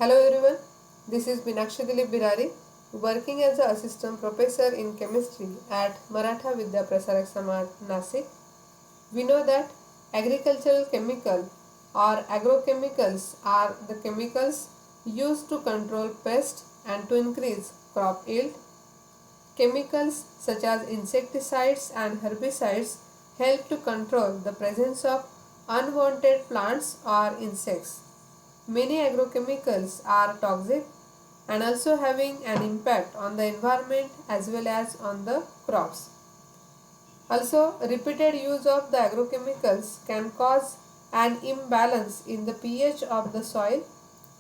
Hello everyone, this is Minakshi Dilip Birari, working as an assistant professor in chemistry at Maratha Vidya Prasarak Samaj, Nasik. We know that agricultural chemical or agrochemicals are the chemicals used to control pests and to increase crop yield. Chemicals such as insecticides and herbicides help to control the presence of unwanted plants or insects. Many agrochemicals are toxic and also having an impact on the environment as well as on the crops. Also, repeated use of the agrochemicals can cause an imbalance in the pH of the soil,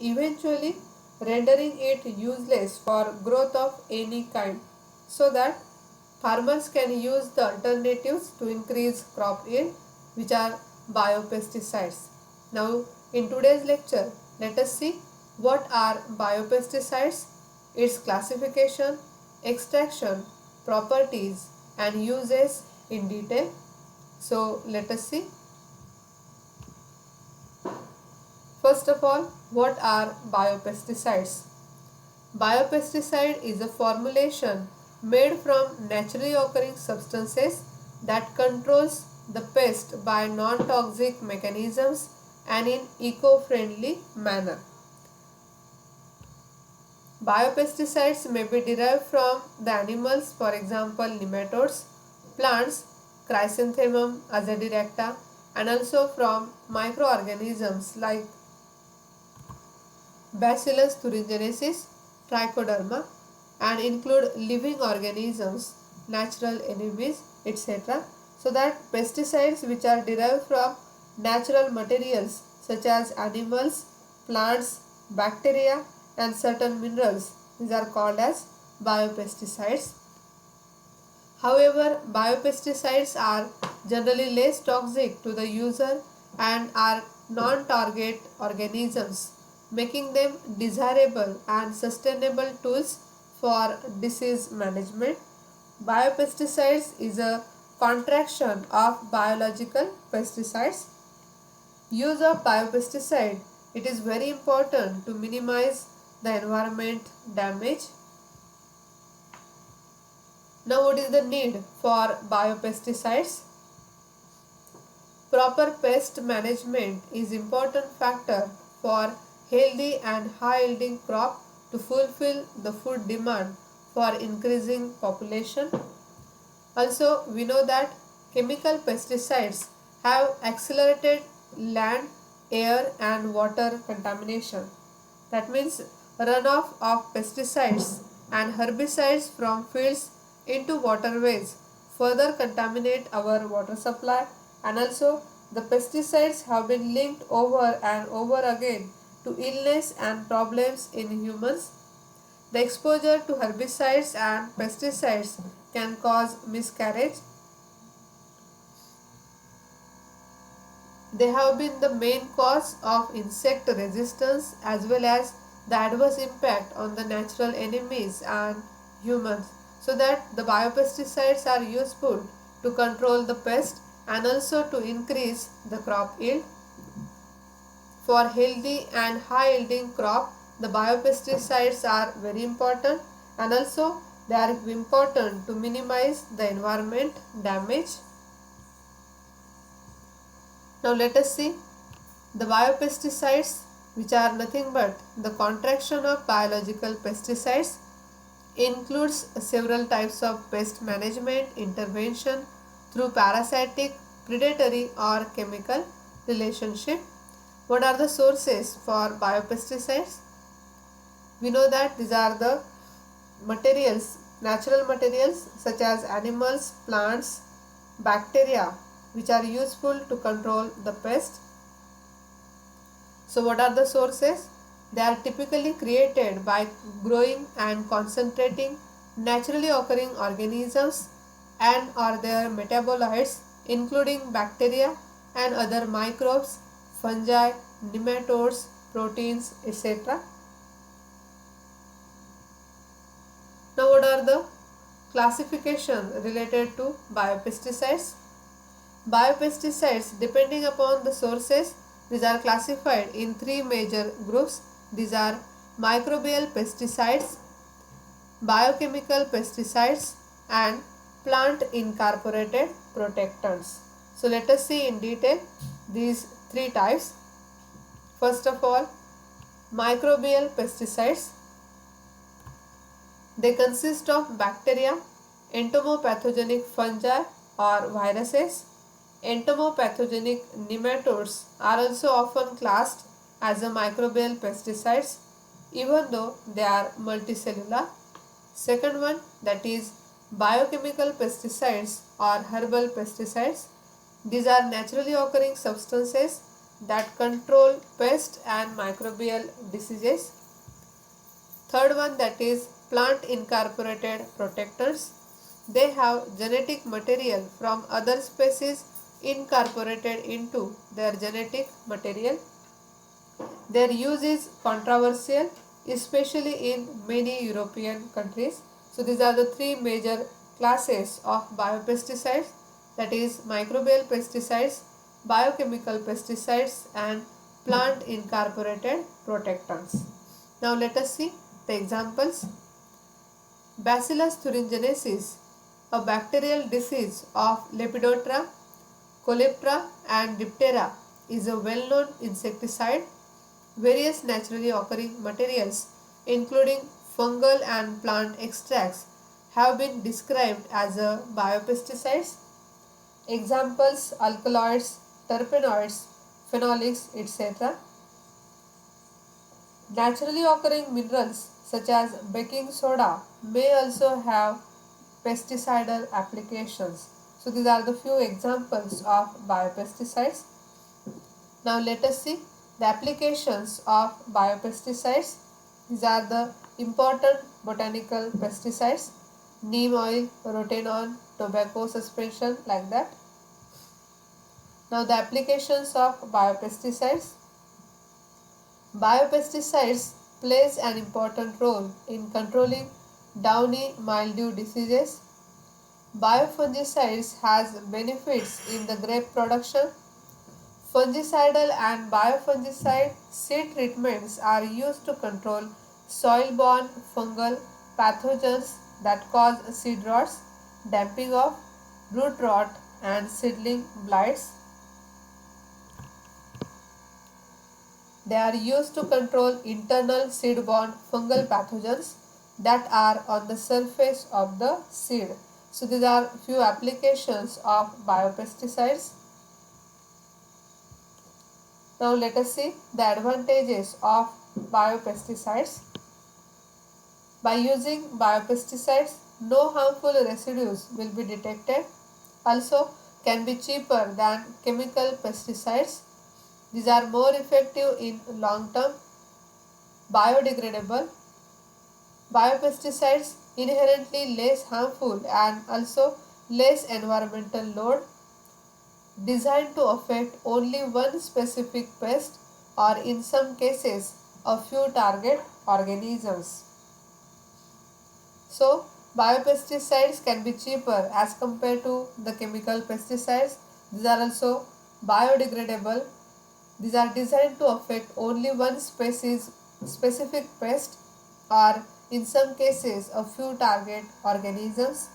eventually rendering it useless for growth of any kind, so that farmers can use the alternatives to increase crop yield, which are biopesticides. Now, in today's lecture, let us see what are biopesticides, its classification, extraction, properties, and uses in detail. So, let us see. First of all, what are biopesticides? Biopesticide is a formulation made from naturally occurring substances that controls the pest by non-toxic mechanisms and in eco-friendly manner. Biopesticides may be derived from the animals, for example nematodes, plants, Chrysanthemum azadiracta, and also from microorganisms like Bacillus thuringiensis, Trichoderma, and include living organisms, natural enemies, etc. So that pesticides which are derived from natural materials such as animals, plants, bacteria, and certain minerals, these are called as biopesticides. However, biopesticides are generally less toxic to the user and are non-target organisms, making them desirable and sustainable tools for disease management. Biopesticides is a contraction of biological pesticides. Use of biopesticide, it is very important to minimize the environment damage. Now, what is the need for biopesticides? Proper pest management is important factor for healthy and high yielding crop to fulfill the food demand for increasing population. Also, we know that chemical pesticides have accelerated land, air and water contamination. That means runoff of pesticides and herbicides from fields into waterways further contaminate our water supply, and also the pesticides have been linked over and over again to illness and problems in humans. The exposure to herbicides and pesticides can cause miscarriage. They have been the main cause of insect resistance as well as the adverse impact on the natural enemies and humans, so that the biopesticides are useful to control the pest and also to increase the crop yield. For healthy and high yielding crop, the biopesticides are very important, and also they are important to minimize the environment damage. Now let us see the biopesticides, which are nothing but the contraction of biological pesticides, includes several types of pest management intervention through parasitic, predatory or chemical relationship. What are the sources for biopesticides? We know that these are the materials, natural materials such as animals, plants, bacteria, which are useful to control the pest. So what are the sources? They are typically created by growing and concentrating naturally occurring organisms and or their metabolites, including bacteria and other microbes, fungi, nematodes, proteins, etc. Now, what are the classification related to biopesticides? Biopesticides, depending upon the sources, these are classified in three major groups. These are microbial pesticides, biochemical pesticides, and plant incorporated protectants. So let us see in detail these three types. First of all, microbial pesticides. They consist of bacteria, entomopathogenic fungi or viruses. Entomopathogenic nematodes are also often classed as a microbial pesticides even though they are multicellular. Second one, that is biochemical pesticides or herbal pesticides. These are naturally occurring substances that control pest and microbial diseases. Third one, that is plant incorporated protectors. They have genetic material from other species incorporated into their genetic material. Their use is controversial, especially in many European countries. So these are the three major classes of biopesticides, that is microbial pesticides, biochemical pesticides, and plant incorporated protectants. Now let us see the examples. Bacillus thuringiensis, a bacterial disease of Lepidoptera, Coleoptera and Diptera, is a well-known insecticide. Various naturally occurring materials, including fungal and plant extracts, have been described as a biopesticides. Examples: alkaloids, terpenoids, phenolics, etc. Naturally occurring minerals such as baking soda may also have pesticidal applications. So these are the few examples of biopesticides. Now let us see the applications of biopesticides. These are the important botanical pesticides: neem oil, rotenone, tobacco suspension, like that. Now the applications of biopesticides. Biopesticides plays an important role in controlling downy mildew diseases. Biofungicides has benefits in the grape production. Fungicidal and biofungicide seed treatments are used to control soil-borne fungal pathogens that cause seed rots, damping off, root rot, and seedling blights. They are used to control internal seed-borne fungal pathogens that are on the surface of the seed. So these are few applications of biopesticides. Now let us see the advantages of biopesticides. By using biopesticides, no harmful residues will be detected. Also can be cheaper than chemical pesticides. These are more effective in long term. Biodegradable. Biopesticides inherently less harmful and also less environmental load. Designed to affect only one specific pest or in some cases a few target organisms. So biopesticides can be cheaper as compared to the chemical pesticides. These are also biodegradable. These are designed to affect only one species specific pest or in some cases a few target organisms.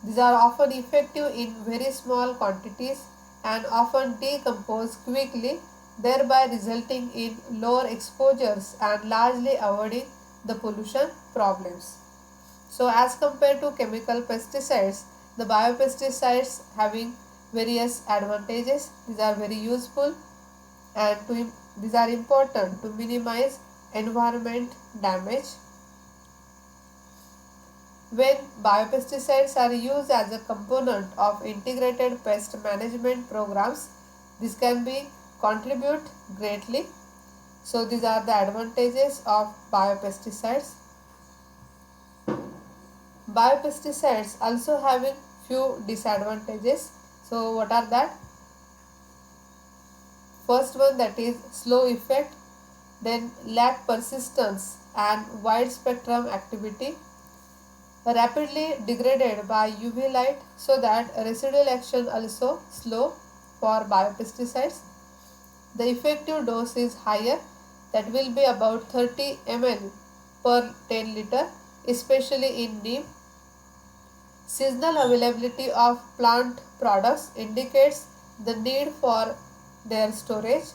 These are often effective in very small quantities and often decompose quickly, thereby resulting in lower exposures and largely avoiding the pollution problems. So as compared to chemical pesticides, the biopesticides having various advantages. These are very useful and these are important to minimize environment damage. When biopesticides are used as a component of integrated pest management programs, this can be contribute greatly. So these are the advantages of biopesticides. Biopesticides also having few disadvantages. So what are that? First one, that is slow effect, then lack persistence and wide spectrum activity, rapidly degraded by UV light, so that residual action also slow for biopesticides. The effective dose is higher, that will be about 30 ml per 10 liter, especially in neem. Seasonal availability of plant products indicates the need for their storage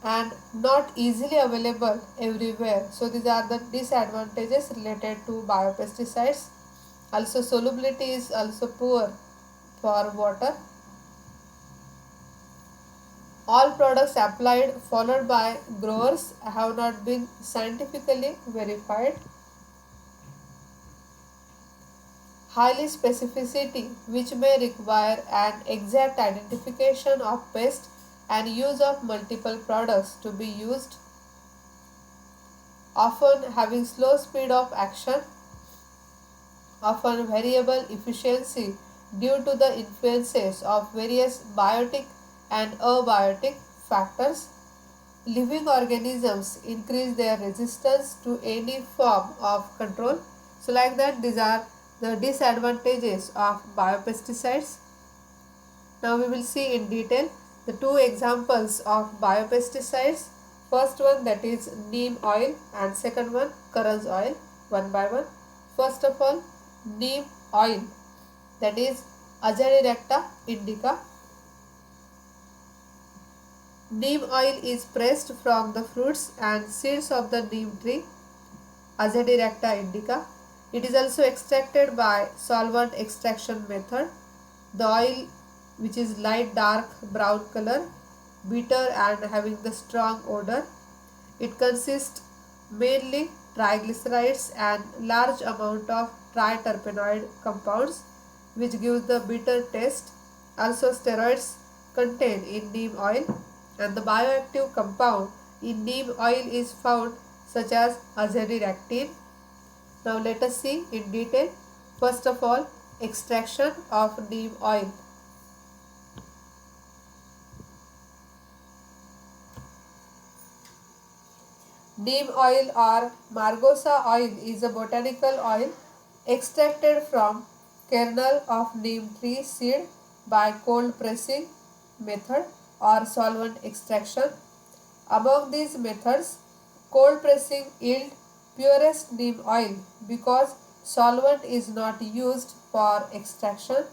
and not easily available everywhere. So these are the disadvantages related to biopesticides. Also solubility is also poor for water. All products applied followed by growers have not been scientifically verified. Highly specificity, which may require an exact identification of pest and use of multiple products to be used, often having slow speed of action, often variable efficiency due to the influences of various biotic and abiotic factors. Living organisms increase their resistance to any form of control. So like that, these are the disadvantages of biopesticides. Now we will see in detail the two examples of biopesticides. First one, that is neem oil, and second one, Karanj oil, one by one. First of all, neem oil, that is Azadirachta indica. Neem oil is pressed from the fruits and seeds of the neem tree, Azadirachta indica. It is also extracted by solvent extraction method. The oil, which is light dark brown color, bitter and having the strong odor. It consists mainly triglycerides and large amount of triterpenoid compounds, which gives the bitter taste. Also steroids contained in neem oil, and the bioactive compound in neem oil is found such as azadirachtin. Now let us see in detail. First of all, extraction of neem oil. Neem oil or margosa oil is a botanical oil extracted from kernel of neem tree seed by cold pressing method or solvent extraction. Among these methods, cold pressing yield purest neem oil because solvent is not used for extraction.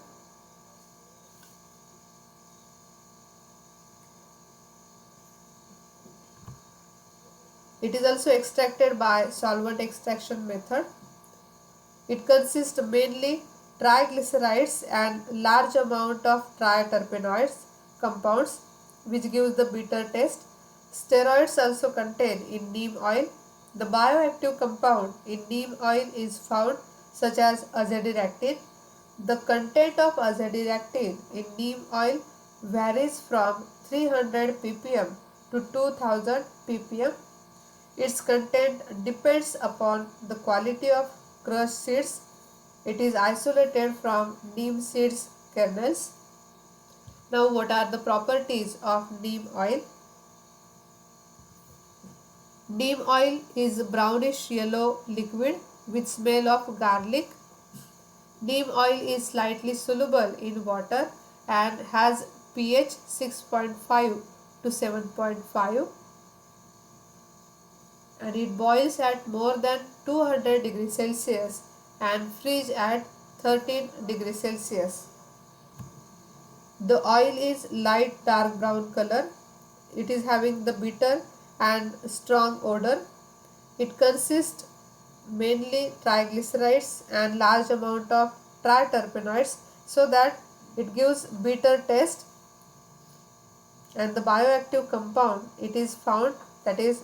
It is also extracted by solvent extraction method. It consists mainly triglycerides and large amount of triterpenoids compounds, which gives the bitter taste. Steroids also contained in neem oil. The bioactive compound in neem oil is found such as azadirachtin. The content of azadirachtin in neem oil varies from 300 ppm to 2000 ppm. Its content depends upon the quality of crushed seeds. It is isolated from neem seeds kernels. Now what are the properties of neem oil? Neem oil is brownish yellow liquid with smell of garlic. Neem oil is slightly soluble in water and has pH 6.5 to 7.5, and it boils at more than 200 degrees Celsius and freeze at 13 degrees Celsius. The oil is light dark brown color. It is having the bitter and strong odor. It consists mainly triglycerides and large amount of triterpenoids, so that it gives bitter taste. And the bioactive compound it is found, that is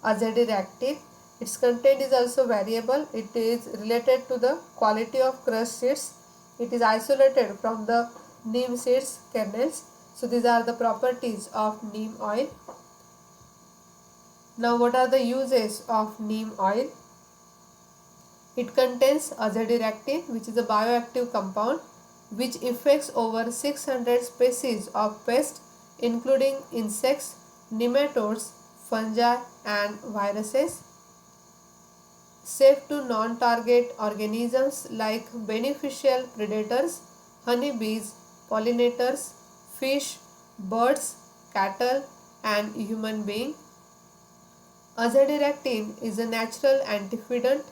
azadirachtin. Its content is also variable. It is related to the quality of crushed seeds. It is isolated from the neem seeds kernels. So these are the properties of neem oil. Now what are the uses of neem oil? It contains azadirachtin, which is a bioactive compound which affects over 600 species of pests including insects, nematodes, fungi and viruses. Safe to non-target organisms like beneficial predators, honeybees, pollinators, fish, birds, cattle, and human being. Azadirachtin is a natural antioxidant,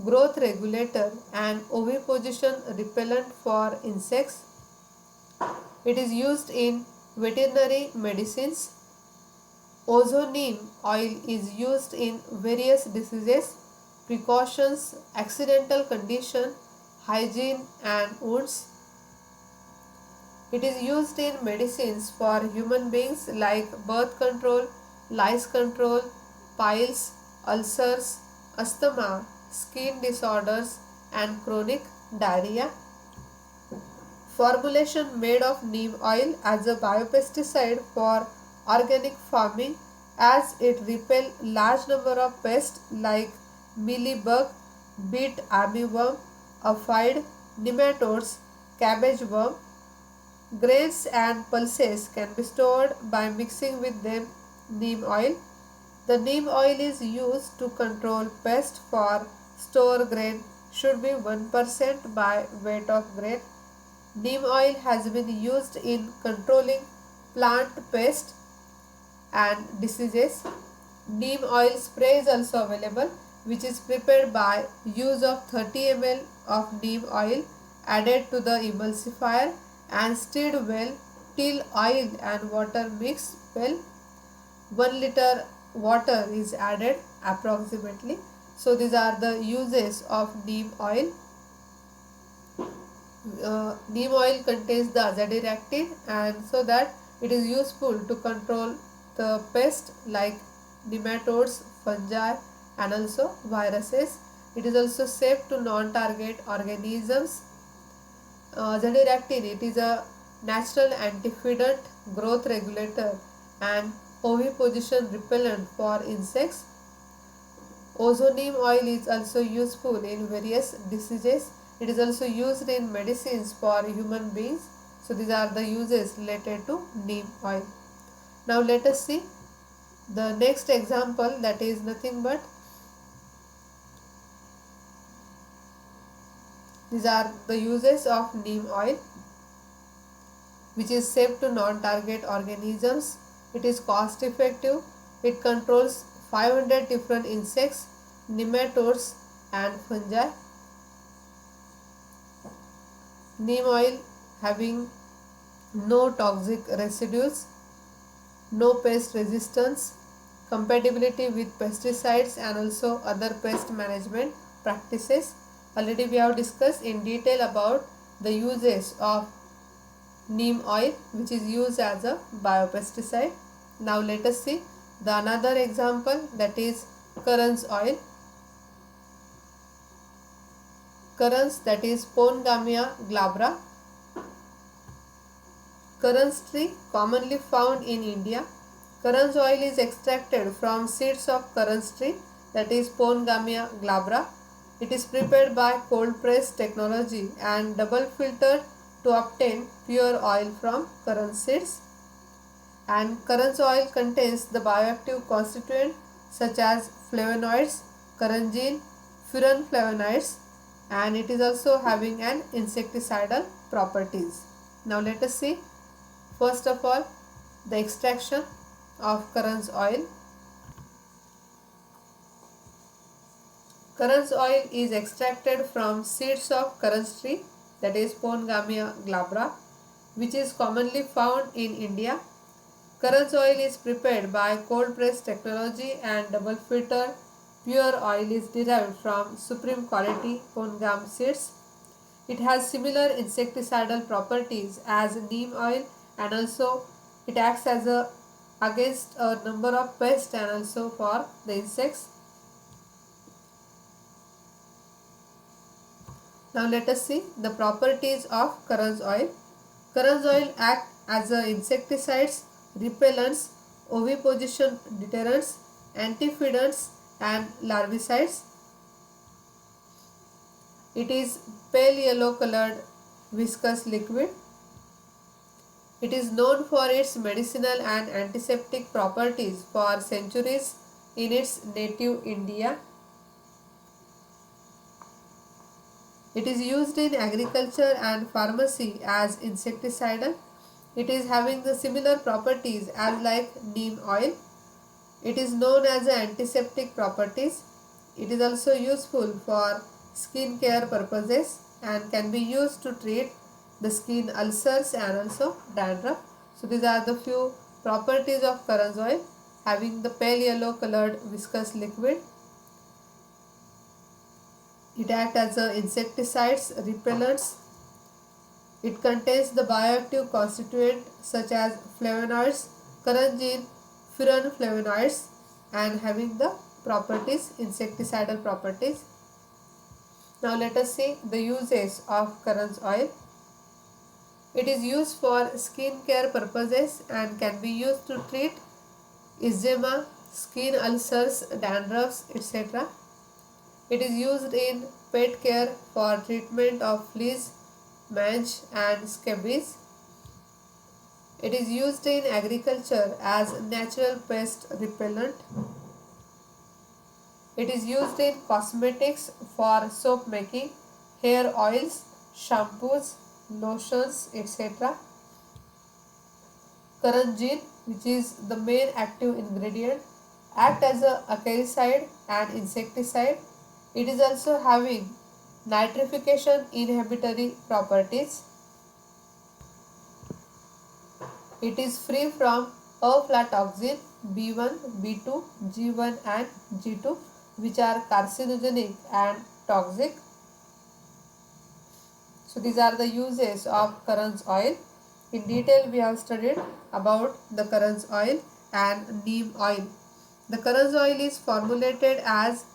growth regulator, and oviposition repellent for insects. It is used in veterinary medicines. Ozone oil is used in various diseases, precautions, accidental condition, hygiene, and wounds. It is used in medicines for human beings like birth control, lice control, piles, ulcers, asthma, skin disorders, and chronic diarrhea. Formulation made of neem oil as a biopesticide for organic farming as it repel large number of pests like mealybug, beet armyworm, aphid, nematodes, cabbage worm. Grains and pulses can be stored by mixing with them neem oil. The neem oil is used to control pest for store grain should be 1% by weight of grain. Neem oil has been used in controlling plant pests and diseases. Neem oil spray is also available, which is prepared by use of 30 ml of neem oil added to the emulsifier and stirred well till oil and water mix well. 1 liter water is added approximately. So these are the uses of neem oil. Neem oil contains the azadirachtin, and so that it is useful to control the pest like nematodes, fungi, and also viruses. It is also safe to non-target organisms. Azadirachtin, it is a natural antioxidant, growth regulator, and oviposition repellent for insects. Ozone oil is also useful in various diseases. It is also used in medicines for human beings. So these are the uses related to neem oil. Now let us see the next example, that is nothing but these are the uses of neem oil, which is safe to non-target organisms. It is cost effective. It controls 500 different insects, nematodes, and fungi. Neem oil having no toxic residues, no pest resistance, compatibility with pesticides and also other pest management practices. Already we have discussed in detail about the uses of neem oil, which is used as a biopesticide. Now let us see the another example, that is currants oil. Currants, that is Pongamia glabra. Currants tree commonly found in India. Currants oil is extracted from seeds of currants tree, that is Pongamia glabra. It is prepared by cold press technology and double filtered to obtain pure oil from currant seeds. And currants oil contains the bioactive constituent such as flavonoids, currantine, furan flavonoids, and it is also having an insecticidal properties. Now let us see first of all the extraction of currants oil. Currants oil is extracted from seeds of currants tree, that is Pongamia glabra, which is commonly found in India. Currants oil is prepared by cold press technology and double filtered. Pure oil is derived from supreme quality Pongam seeds. It has similar insecticidal properties as neem oil, and also it acts as a against a number of pests and also for the insects. Now let us see the properties of currants oil. Currants oil act as a insecticides, repellents, oviposition deterrents, antifidants, and larvicides. It is pale yellow colored viscous liquid. It is known for its medicinal and antiseptic properties for centuries in its native India. It is used in agriculture and pharmacy as insecticidal. It is having the similar properties as like neem oil. It is known as the antiseptic properties. It is also useful for skin care purposes and can be used to treat the skin ulcers and also dandruff. So these are the few properties of Karanj oil, having the pale yellow colored viscous liquid. It acts as a insecticides, repellents. It contains the bioactive constituent such as flavonoids, carnitine, furanflavonoids, and having the properties, insecticidal properties. Now let us see the uses of Karanj oil. It is used for skin care purposes and can be used to treat eczema, skin ulcers, dandruffs, etc. It is used in pet care for treatment of fleas, mange and scabies. It is used in agriculture as natural pest repellent. It is used in cosmetics for soap making, hair oils, shampoos, lotions, etc. Karanjin, which is the main active ingredient, act as a acaricide and insecticide. It is also having nitrification inhibitory properties. It is free from aflatoxin B1, B2, G1 and G2, which are carcinogenic and toxic. So these are the uses of Karanj oil. In detail we have studied about the Karanj oil and neem oil. The Karanj oil is formulated as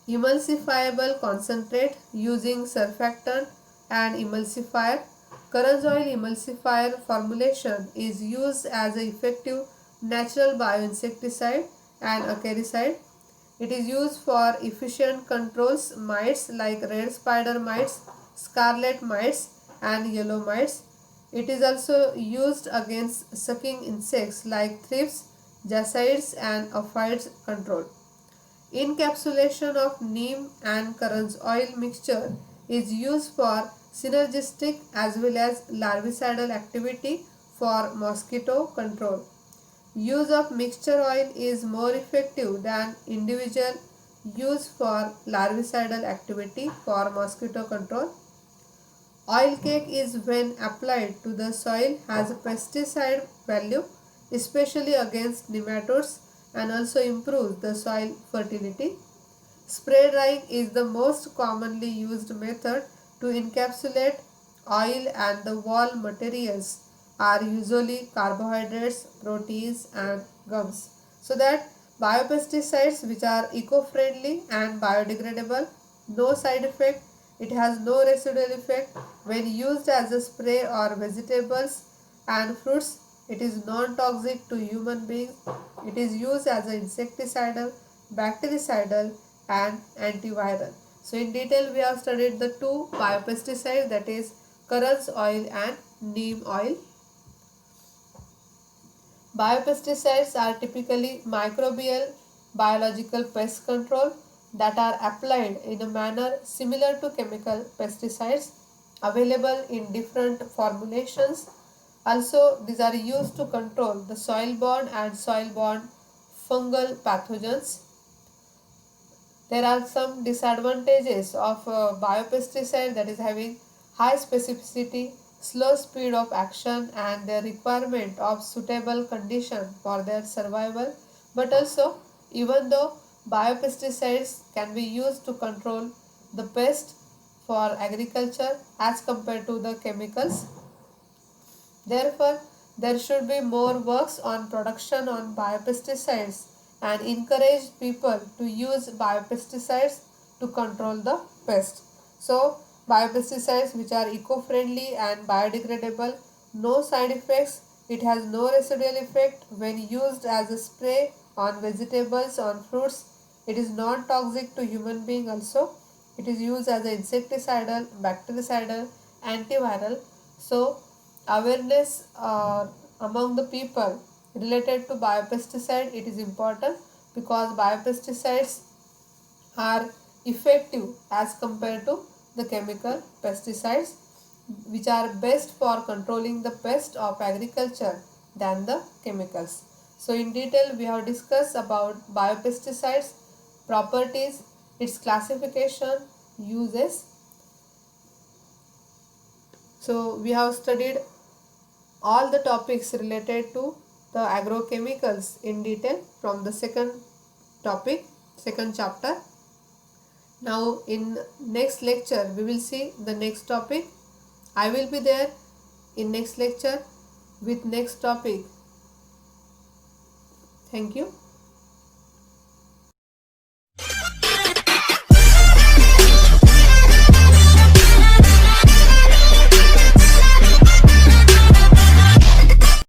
emulsifiable concentrate using surfactant and emulsifier. Karanj oil emulsifier formulation is used as an effective natural bioinsecticide and acaricide. It is used for efficient controls mites like red spider mites, scarlet mites and yellow mites. It is also used against sucking insects like thrips, jacids and aphids control. Encapsulation of neem and Karanj oil mixture is used for synergistic as well as larvicidal activity for mosquito control. Use of mixture oil is more effective than individual use for larvicidal activity for mosquito control. Oil cake is when applied to the soil has a pesticide value, especially against nematodes, and also improves the soil fertility. Spray drying is the most commonly used method to encapsulate oil, and the wall materials are usually carbohydrates, proteins and gums. So that biopesticides which are eco-friendly and biodegradable, no side effect, it has no residual effect when used as a spray or vegetables and fruits. It is non-toxic to human beings. It is used as an insecticidal, bactericidal and antiviral. So in detail we have studied the two biopesticides, that is Karanj oil and neem oil. Biopesticides are typically microbial biological pest control that are applied in a manner similar to chemical pesticides, available in different formulations. Also, these are used to control the soil-borne and soil-borne fungal pathogens. There are some disadvantages of biopesticide, that is having high specificity, slow speed of action and the requirement of suitable condition for their survival. But also, even though biopesticides can be used to control the pest for agriculture as compared to the chemicals, therefore, there should be more works on production on biopesticides and encourage people to use biopesticides to control the pest. So, biopesticides which are eco-friendly and biodegradable, no side effects, it has no residual effect when used as a spray on vegetables, on fruits. It is non-toxic to human being also. It is used as an insecticidal, bactericidal, antiviral. So, awareness among the people related to biopesticide, it is important because biopesticides are effective as compared to the chemical pesticides. which are best for controlling the pest of agriculture than the chemicals. So in detail we have discussed about biopesticides, properties, its classification, uses. So we have studied all the topics related to the agrochemicals in detail from the second chapter. Now in next lecture we will see the next topic. I will be there in next lecture with next topic. Thank you.